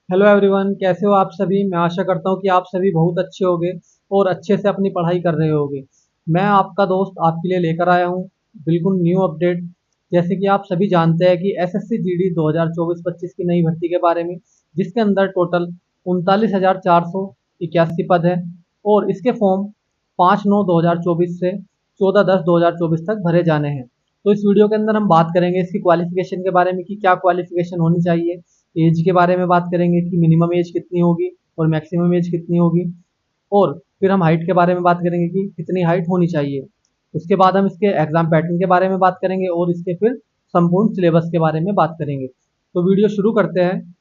Hello everyone, कैसे हो आप सभी। मैं आशा करता हूँ कि आप सभी बहुत अच्छे होंगे और अच्छे से अपनी पढ़ाई कर रहे होंगे। मैं आपका दोस्त आपके लिए लेकर आया हूँ बिल्कुल न्यू अपडेट। जैसे कि आप सभी जानते हैं कि एसएससी जीडी 2024-25 की नई भर्ती के बारे में, जिसके अंदर टोटल 39,481 पद है और इसके फॉर्म 5/9/2024 से 14/10/2024 तक भरे जाने हैं। तो इस वीडियो के अंदर हम बात करेंगे इसकी क्वालिफिकेशन के बारे में कि क्या क्वालिफिकेशन होनी चाहिए, एज के बारे में बात करेंगे कि मिनिमम एज कितनी होगी और मैक्सिमम एज कितनी होगी, और फिर हम हाइट के बारे में बात करेंगे कि कितनी हाइट होनी चाहिए। उसके बाद हम इसके एग्जाम पैटर्न के बारे में बात करेंगे और इसके फिर संपूर्ण सिलेबस के बारे में बात करेंगे। तो वीडियो शुरू करते हैं।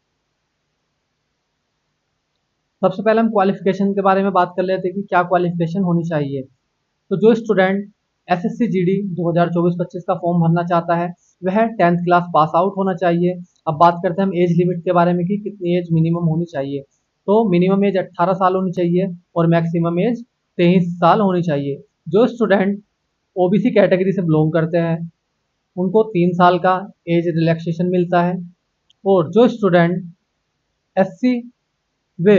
सबसे पहले हम क्वालिफिकेशन के बारे में बात कर लेते हैं कि क्या क्वालिफिकेशन होनी चाहिए। तो जो स्टूडेंट एसएससी जीडी 2024-25 का फॉर्म भरना चाहता है वह 10th क्लास पास आउट होना चाहिए। अब बात करते हैं हम एज लिमिट के बारे में कि कितनी एज मिनिमम होनी चाहिए। तो मिनिमम एज 18 साल होनी चाहिए और मैक्सिमम एज 23 साल होनी चाहिए। जो स्टूडेंट ओबीसी कैटेगरी से बिलोंग करते हैं उनको 3 साल का एज रिलैक्सेशन मिलता है, और जो स्टूडेंट एससी वे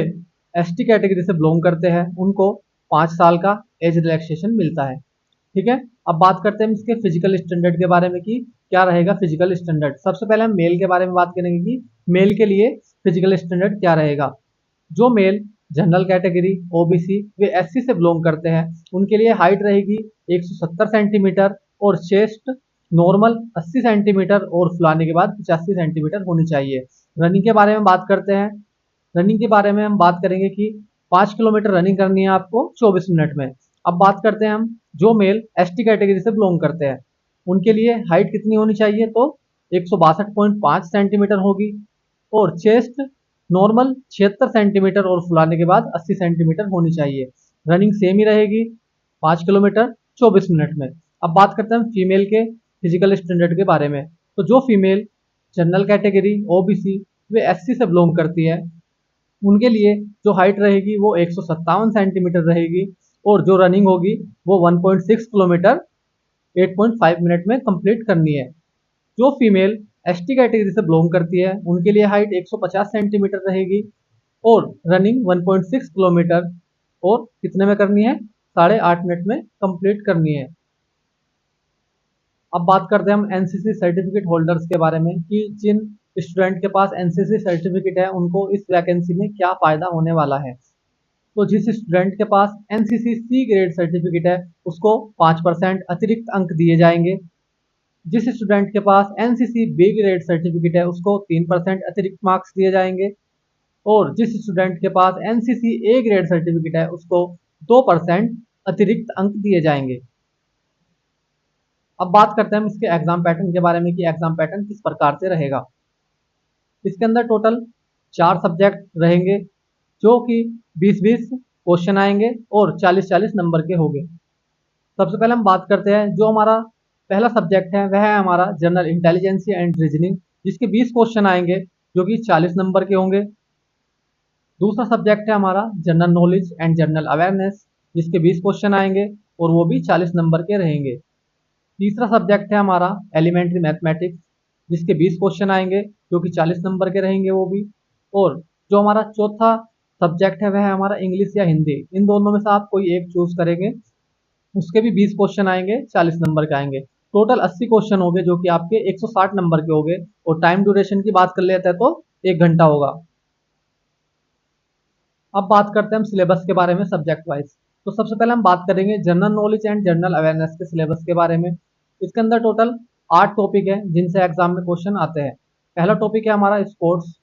एसटी कैटेगरी से बिलोंग करते हैं उनको 5 साल का एज रिलैक्सेशन मिलता है। ठीक है। अब बात करते हैं हम इसके फिजिकल स्टैंडर्ड के बारे में कि क्या रहेगा फिजिकल स्टैंडर्ड। सबसे पहले हम मेल के बारे में बात करेंगे कि मेल के लिए फिजिकल स्टैंडर्ड क्या रहेगा। जो मेल जनरल कैटेगरी ओबीसी वे एससी से बिलोंग करते हैं उनके लिए हाइट रहेगी 170 सेंटीमीटर और चेस्ट नॉर्मल 80 सेंटीमीटर और फुलाने के बाद 85 सेंटीमीटर होनी चाहिए। रनिंग के बारे में बात करते हैं। रनिंग के बारे में हम बात करेंगे कि 5 किलोमीटर रनिंग करनी है आपको 24 मिनट में। अब बात करते हैं हम जो मेल एसटी कैटेगरी से बिलोंग करते हैं उनके लिए हाइट कितनी होनी चाहिए, तो 162.5 सेंटीमीटर होगी और चेस्ट नॉर्मल 76 सेंटीमीटर और फुलाने के बाद 80 सेंटीमीटर होनी चाहिए। रनिंग सेम ही रहेगी 5 किलोमीटर 24 मिनट में। अब बात करते हैं हम फीमेल के फिजिकल स्टैंडर्ड के बारे में। तो जो फीमेल जनरल कैटेगरी ओबीसी वे एससी से बिलोंग करती है उनके लिए जो हाइट रहेगी वो 157 सेंटीमीटर रहेगी और जो रनिंग होगी वो 1.6 किलोमीटर 8.5 मिनट में कंप्लीट करनी है। जो फीमेल एसटी कैटेगरी से बिलोंग करती है उनके लिए हाइट 150 सेंटीमीटर रहेगी और रनिंग 1.6 किलोमीटर और कितने में करनी है, 8.5 मिनट में कंप्लीट करनी है। अब बात करते हैं हम एनसीसी सर्टिफिकेट होल्डर्स के बारे में कि जिन स्टूडेंट के पास एनसीसी सर्टिफिकेट है उनको इस वैकेंसी में क्या फायदा होने वाला है। तो जिस स्टूडेंट के पास एनसीसी सी ग्रेड सर्टिफिकेट है उसको 5% अतिरिक्त अंक दिए जाएंगे। जिस स्टूडेंट के पास एनसीसी बी ग्रेड सर्टिफिकेट है उसको 3% अतिरिक्त मार्क्स दिए जाएंगे और जिस स्टूडेंट के पास एनसीसी ए ग्रेड सर्टिफिकेट है उसको 2% अतिरिक्त अंक दिए जाएंगे। अब बात करते हैं हम इसके एग्जाम पैटर्न के बारे में कि एग्जाम पैटर्न किस प्रकार से रहेगा। इसके अंदर टोटल 4 सब्जेक्ट रहेंगे जो कि 20-20 क्वेश्चन आएंगे और 40-40 नंबर के होंगे। सबसे पहले हम बात करते हैं जो हमारा पहला सब्जेक्ट है वह है हमारा जनरल इंटेलिजेंसी एंड रीजनिंग, जिसके 20 क्वेश्चन आएंगे जो कि 40 नंबर के होंगे। दूसरा सब्जेक्ट है हमारा general knowledge and general awareness, जिसके 20 क्वेश्चन आएंगे और वो भी 40 नंबर के रहेंगे। तीसरा सब्जेक्ट है हमारा एलिमेंट्री मैथमेटिक्स, जिसके 20 क्वेश्चन आएंगे जो कि 40 नंबर के रहेंगे वो भी। और जो हमारा चौथा सब्जेक्ट है वह है हमारा इंग्लिश या हिंदी, इन दोनों में से आप कोई एक चूज करेंगे, उसके भी 20 क्वेश्चन आएंगे 40 नंबर के आएंगे। टोटल 80 क्वेश्चन हो गए जो कि आपके 160 नंबर के हो गए। और टाइम ड्यूरेशन की बात कर लेते हैं तो 1 घंटा होगा। अब बात करते हैं हम सिलेबस के बारे में सब्जेक्ट वाइज। तो सबसे पहले हम बात करेंगे general knowledge and general awareness के सिलेबस के बारे में। इसके अंदर टोटल 8 टॉपिक है जिनसे एग्जाम में क्वेश्चन आते हैं। पहला टॉपिक है हमारा स्पोर्ट्स,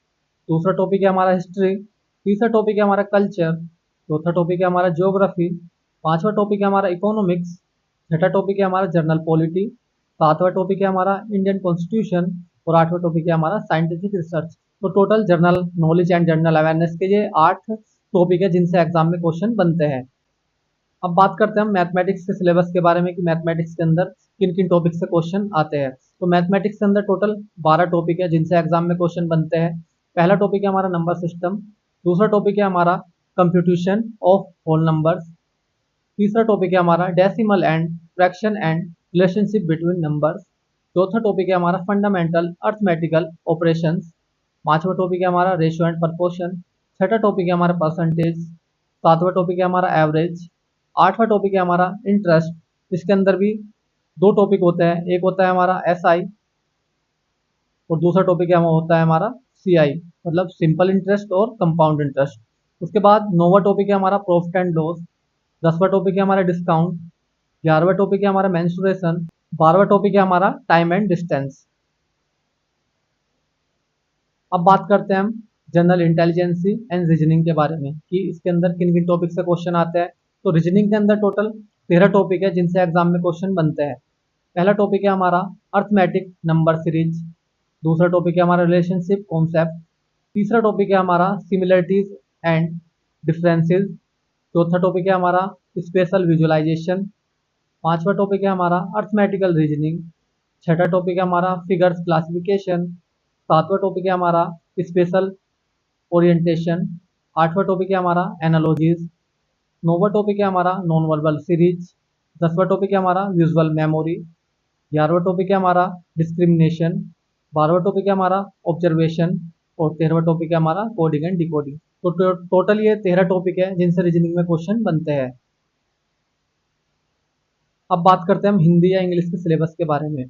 दूसरा टॉपिक है हमारा हिस्ट्री, तीसरा टॉपिक है हमारा कल्चर, चौथा टॉपिक है हमारा ज्योग्राफी, पांचवा टॉपिक है हमारा इकोनॉमिक्स, छठा टॉपिक है हमारा जर्नल पॉलिटी, सातवां टॉपिक है हमारा इंडियन कॉन्स्टिट्यूशन और आठवां टॉपिक है हमारा साइंटिफिक रिसर्च। तो total general knowledge and general awareness के ये 8 टॉपिक है जिनसे एग्जाम में क्वेश्चन बनते हैं। अब बात करते हैं हम मैथमेटिक्स के सिलेबस के बारे में कि मैथमेटिक्स के अंदर किन किन टॉपिक से क्वेश्चन आते हैं। तो मैथमेटिक्स के अंदर टोटल 12 टॉपिक है जिनसे एग्जाम में क्वेश्चन बनते हैं। पहला टॉपिक है हमारा नंबर सिस्टम, दूसरा टॉपिक है हमारा कंप्यूटेशन ऑफ होल नंबर्स, तीसरा टॉपिक है हमारा decimal and fraction and relationship between numbers, चौथा टॉपिक है हमारा फंडामेंटल अर्थमेटिकल ऑपरेशंस, पांचवा टॉपिक है हमारा रेशियो एंड प्रपोर्शन। छठा टॉपिक है हमारा परसेंटेज। सातवां टॉपिक है हमारा एवरेज। आठवां टॉपिक है हमारा इंटरेस्ट। इसके अंदर भी दो टॉपिक होते हैं, एक होता है हमारा SI और दूसरा टॉपिक है होता है हमारा CI, मतलब सिंपल इंटरेस्ट और कंपाउंड इंटरेस्ट। उसके बाद नौवा टॉपिक है हमारा प्रॉफिट एंड लॉस। दसवां टॉपिक है हमारा डिस्काउंट। ग्यारहवा टॉपिक है हमारा मेंसुरेशन। बारहवा टॉपिक है हमारा टाइम एंड डिस्टेंस। अब बात करते हैं हम जनरल इंटेलिजेंसी एंड रीजनिंग के बारे में कि इसके अंदर किन किन टॉपिक से क्वेश्चन आते हैं। तो रीजनिंग के अंदर टोटल 13 टॉपिक है जिनसे एग्जाम में क्वेश्चन बनते हैं। पहला टॉपिक है हमारा अर्थमेटिक नंबर सीरीज। दूसरा टॉपिक है हमारा रिलेशनशिप कॉन्सेप्ट। तीसरा टॉपिक है हमारा सिमिलरिटीज एंड डिफरेंसेस। चौथा टॉपिक है हमारा स्पेशल विजुअलाइजेशन। पांचवा टॉपिक है हमारा अर्थमेटिकल रीजनिंग। छठा टॉपिक है हमारा फिगर्स क्लासिफिकेशन। सातवां टॉपिक है हमारा स्पेशल ओरिएंटेशन। आठवां टॉपिक है हमारा एनालॉजीज। नौवां टॉपिक है हमारा नॉन वर्बल सीरीज। दसवां टॉपिक है हमारा विजुअल मेमोरी। ग्यारहवां टॉपिक है हमारा डिस्क्रिमिनेशन। बारहवां टॉपिक है हमारा ऑब्जर्वेशन और तेरहवां टॉपिक है हमारा कोडिंग एंड डिकोडिंग। तो टोटल ये 13 टॉपिक है जिनसे रीजनिंग में क्वेश्चन बनते हैं। अब बात करते हैं हम हिंदी या इंग्लिश के सिलेबस के बारे में।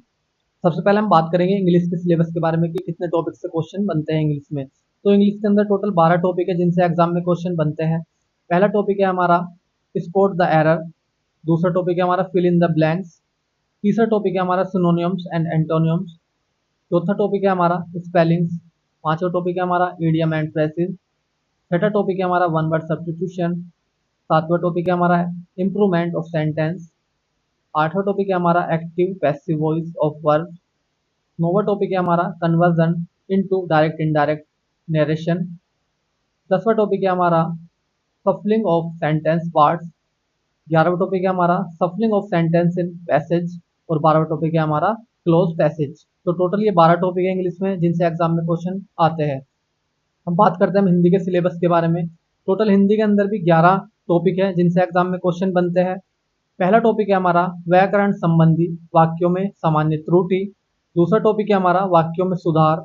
सबसे पहले हम बात करेंगे इंग्लिश के सिलेबस के बारे में कि कितने टॉपिक से क्वेश्चन बनते हैं इंग्लिश में। तो इंग्लिश के अंदर टोटल 12 टॉपिक है जिनसे एग्जाम में क्वेश्चन बनते हैं। पहला टॉपिक है हमारा स्पॉट द एरर। दूसरा टॉपिक है हमारा फिल इन द ब्लैंक्स। तीसरा टॉपिक है हमारा सिनोनिम्स एंड एंटोनिम्स। चौथा टॉपिक है हमारा स्पेलिंग्स। पांचवा टॉपिक है हमारा इडियम एंड फ्रेजेस। छठा टॉपिक है हमारा वन वर्ड सब्स्टिट्यूशन। सातवां टॉपिक है हमारा इम्प्रूवमेंट ऑफ सेंटेंस। आठवां टॉपिक है हमारा active passive voice of verb. नौवां टॉपिक है हमारा conversion into direct indirect narration. दसवां टॉपिक है हमारा सफलिंग ऑफ सेंटेंस पार्ट्स। ग्यारहवां टॉपिक है हमारा सफलिंग ऑफ सेंटेंस इन पैसेज और बारहवां टॉपिक है हमारा क्लोज पैसेज। तो टोटल ये 12 टॉपिक है इंग्लिश में जिनसे एग्जाम में क्वेश्चन आते हैं। हम बात करते हैं हिंदी के सिलेबस के बारे में। टोटल हिंदी के अंदर भी 11 टॉपिक है जिनसे एग्जाम में क्वेश्चन बनते हैं। पहला टॉपिक है हमारा व्याकरण संबंधी वाक्यों में सामान्य त्रुटि। दूसरा टॉपिक है हमारा वाक्यों में सुधार।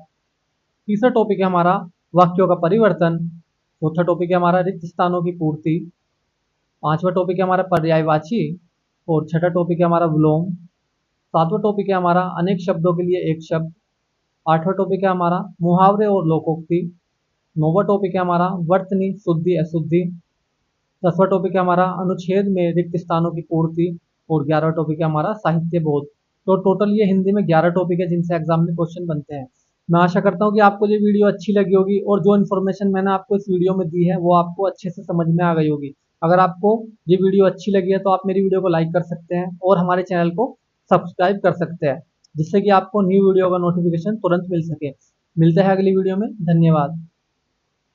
तीसरा टॉपिक है हमारा वाक्यों का परिवर्तन। चौथा टॉपिक है हमारा रिक्त स्थानों की पूर्ति। पांचवा टॉपिक है हमारा पर्यायवाची और छठा टॉपिक है हमारा विलोम। सातवां टॉपिक है हमारा अनेक शब्दों के लिए एक शब्द। आठवां टॉपिक है हमारा मुहावरे और लोकोक्ति। नौवां टॉपिक है हमारा वर्तनी शुद्धि अशुद्धि। दसवां टॉपिक है हमारा अनुच्छेद में रिक्त स्थानों की पूर्ति और 11वां टॉपिक है हमारा साहित्य बोध। तो टोटल ये हिंदी में 11 टॉपिक है जिनसे एग्जाम में क्वेश्चन बनते हैं। मैं आशा करता हूँ कि आपको ये वीडियो अच्छी लगी होगी और जो इन्फॉर्मेशन मैंने आपको इस वीडियो में दी है वो आपको अच्छे से समझ में आ गई होगी। अगर आपको ये वीडियो अच्छी लगी है तो आप मेरी वीडियो को लाइक कर सकते हैं और हमारे चैनल को सब्सक्राइब कर सकते हैं जिससे कि आपको न्यू वीडियो का नोटिफिकेशन तुरंत मिल सके। मिलते हैं अगली वीडियो में। धन्यवाद।